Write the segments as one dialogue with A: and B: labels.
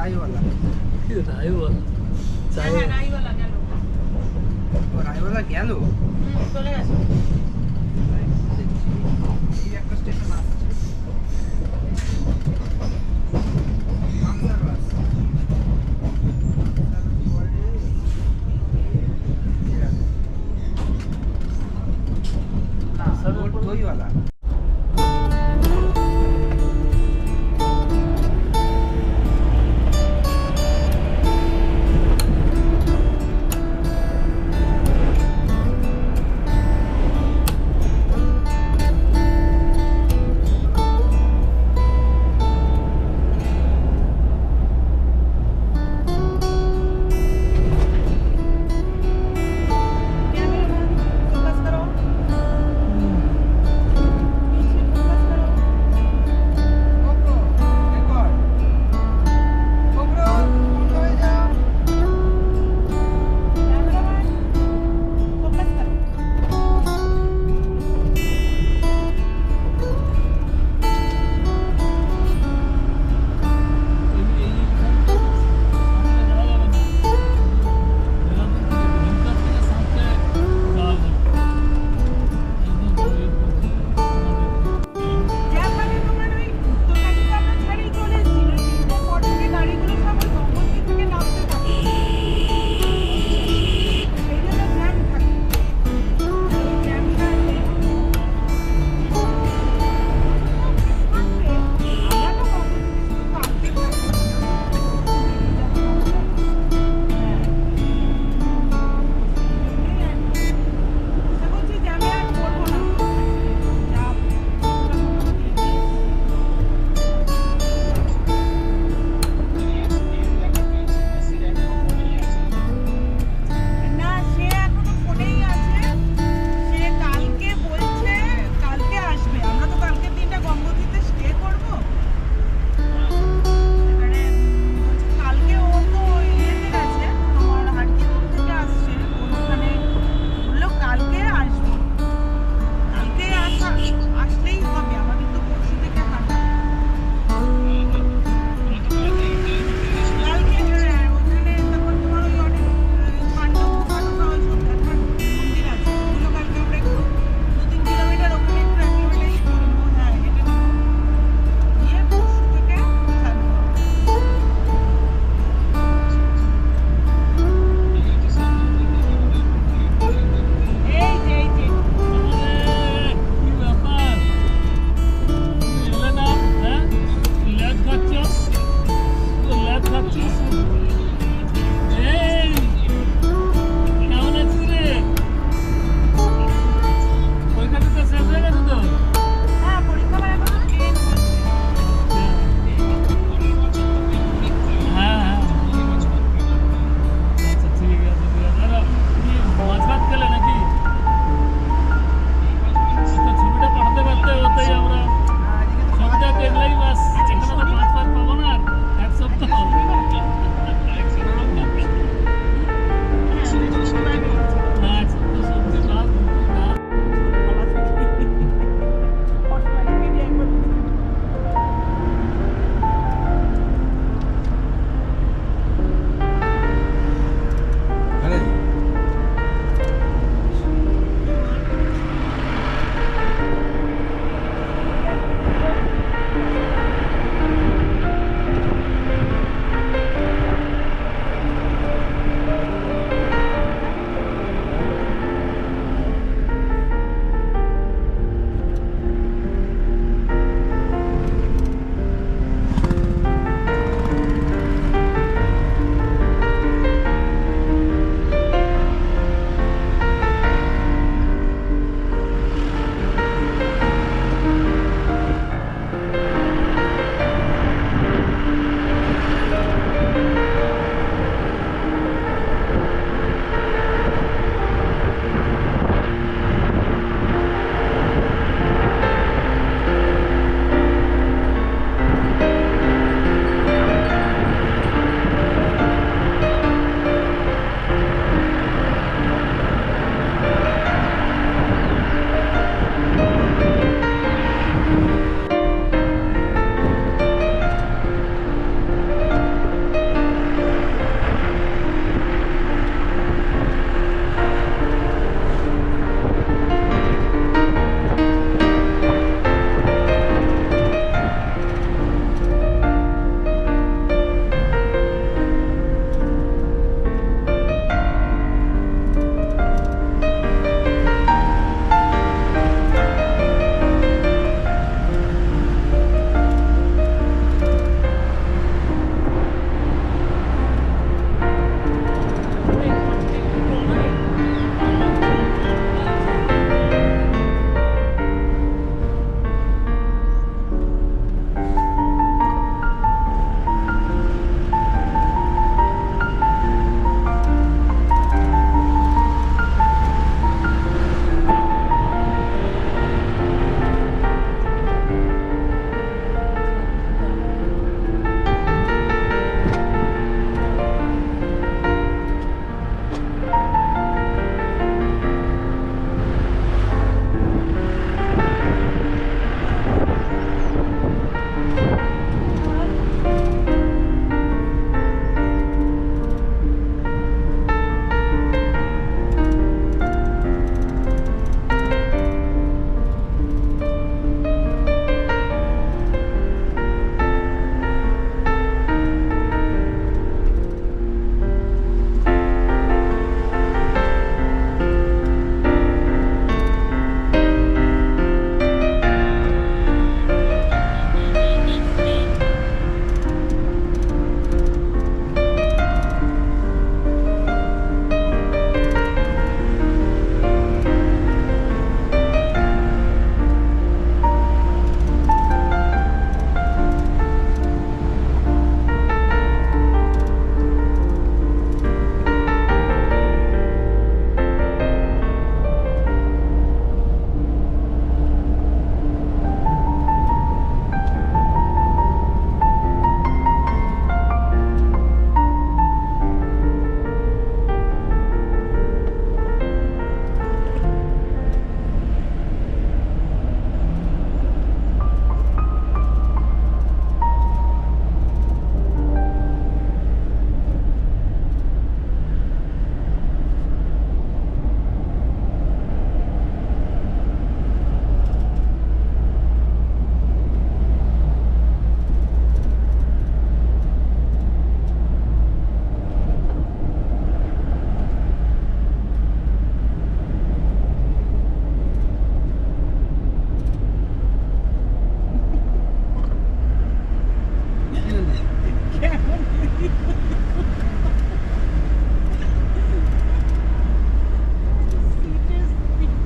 A: রাইওয়ালা
B: রাইওয়ালা
C: হ্যাঁ রাইওয়ালা গেল
A: রাইওয়ালা গেল
C: চলে গেছে
A: এই একটা স্টেশন আসছে মানসার বাস না দইওয়ালা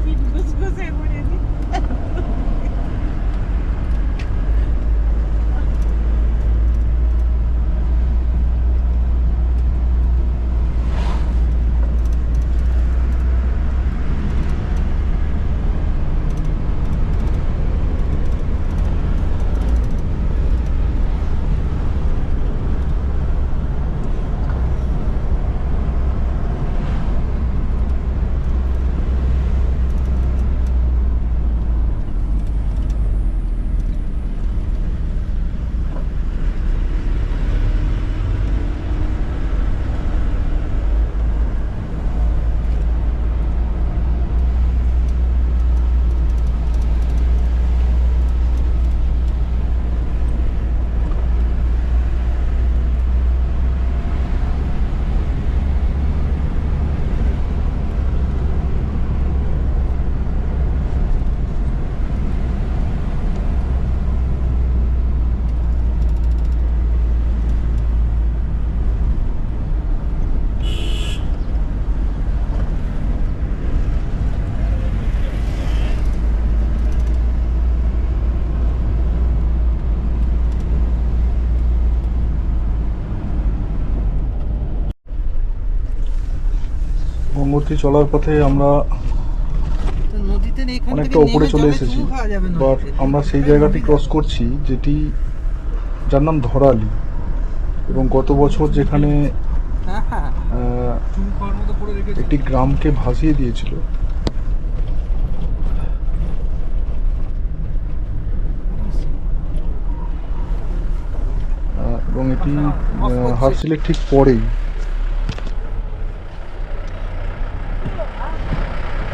C: সিট গুছগুছে করে নি
B: গঙ্গোত্রী চলার পথে আমরা
A: তো নদীতে এখান
B: অনেকটা
A: থেকে
B: উপরে
A: নেমে
B: চলে
A: জলে
B: এসেছি,
A: চুমু খাওয়া যাবে
B: বাট
A: নদীতে।
B: আমরা সেই জায়গাটি ক্রস করছি যেটি যার নাম ধরালি, এবং গত বছর যেখানে
A: হ্যাঁ হ্যাঁ চুমু খাওয়ার মতো করে রেখেছে।
B: একটি গ্রামকে ভাসিয়ে দিয়েছিল, এবং এটি হার্সিলের ঠিক পরেই।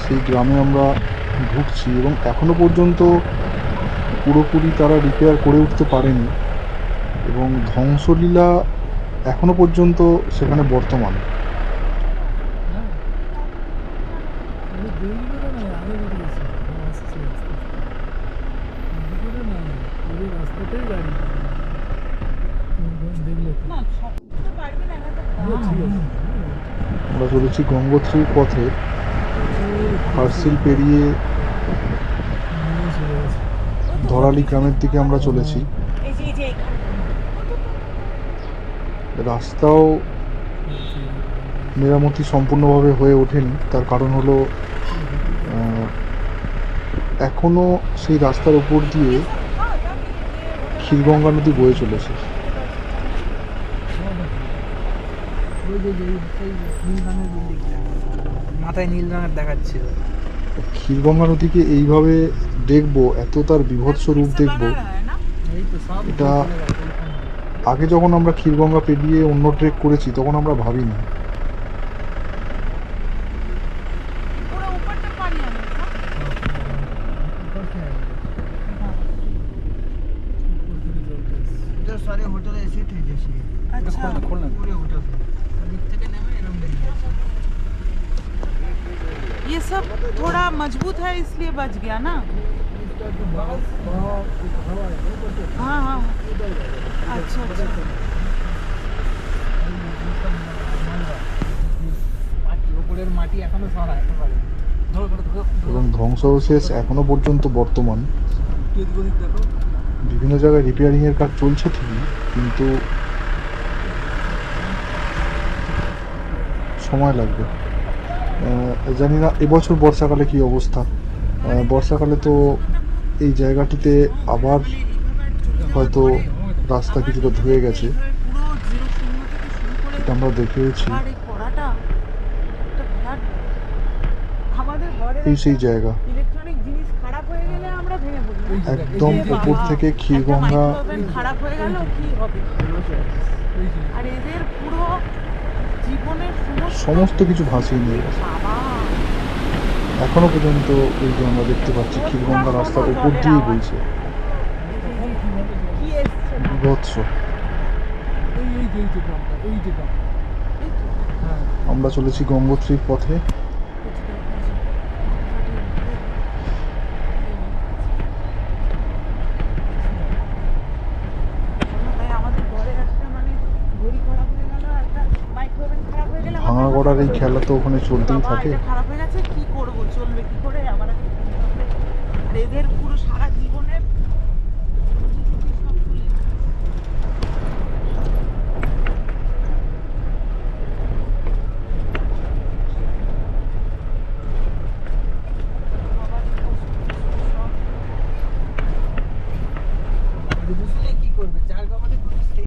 B: সেই গ্রামে আমরা ঢুকছি এবং এখনো পর্যন্ত পুরোপুরি তারা রিপেয়ার করে উঠতে পারেনি, এবং ধ্বংসলীলা এখনো পর্যন্ত সেখানে বর্তমান।
C: না সব তো পারবি না এটা তো
B: আমরা চলেছি গঙ্গোত্রীর পথে, হার্সিল পেরিয়ে ধরালি গ্রামের দিকে আমরা চলেছি।
C: এই যে এখানে
B: রাস্তাও মেরামতি সম্পূর্ণভাবে হয়ে ওঠেনি, তার কারণ হলো এখনো সেই রাস্তার উপর দিয়ে ক্ষীরগঙ্গা নদী বয়ে চলেছে।
A: মাথায় নীল রঙের দেখাচ্ছিল।
B: ক্ষীরগঙ্গা নদীকে এইভাবে দেখবো, এত তার বিভৎস রূপ দেখবো,
A: এই তো সব
B: এটা আগে যখন আমরা ক্ষীরগঙ্গা পেরিয়ে অন্য ট্রেক করেছি তখন আমরা ভাবিনি।
C: पूरा ऊपर तक पानी आ रहा
A: इधर सारे होटल ऐसे थे जैसे
C: था अच्छा
A: खोलना पूरे होटल थे नदी থেকে নেমে এরকম বেরিয়ে আসে।
C: ये सब थोड़ा मजबूत है इसलिए बच गया ना हाँ हाँ अच्छा अच्छा
A: মাটি উপরের মাটি এখনো সরা একেবারে ধরো ধরো ধরো
B: এবং ধ্বংসাবশেষ এখনো পর্যন্ত বর্তমান।
A: এদিক ওদিক দেখো।
B: বিভিন্ন জায়গায় রিপেয়ারিং এর কাজ চলছে ঠিকই, কিন্তু সময় লাগবে। জানি না এবছর বর্ষাকালে কি অবস্থা। বর্ষাকালে তো এই জায়গাটিতে আবার হয়তো রাস্তা কিছুটা ধুয়ে গেছে,
C: পুরো জিরো শূন্য থেকে শুরু করে
B: এটা আমরা দেখেওছি।
C: আর এই কড়াটা একটা বিরাট আমাদের ঘরে
B: এই সেই জায়গা,
C: ইলেকট্রনিক জিনিস খারাপ হয়ে গেলে আমরা ভেঙে পড়ি
B: একদম
C: এই যে
B: উপর
C: বাবা,
B: থেকে
C: একটা
B: ক্ষীরগঙ্গা
C: মাইক্রোওভেন খারাপ হয়ে গেল কি হবে আর এদের পুরো জীবনের
B: সমস্ত কিছু ভাসিয়ে নিয়ে গেছে।
C: বাবা
B: এখনো পর্যন্ত এই যে আমরা দেখতে পাচ্ছি ক্ষীরগঙ্গা রাস্তার উপর দিয়েই বইছে,
C: কি এসছে না
B: বিভৎস।
A: এই যে গ্রামটা এই যে গ্রাম হ্যাঁ
B: আমরা চলেছি গঙ্গোত্রীর পথে।
C: তাই আমাদের ঘরে একটা মানে ঘড়ি করা
B: আর এই খেলা তো ওখানে চলতেই
C: বাবা,
B: থাকে।
C: এটা খারাপ হয়ে গেছে, কি করবো, চলবে কি করে, আমার আর এদের পুরো সারা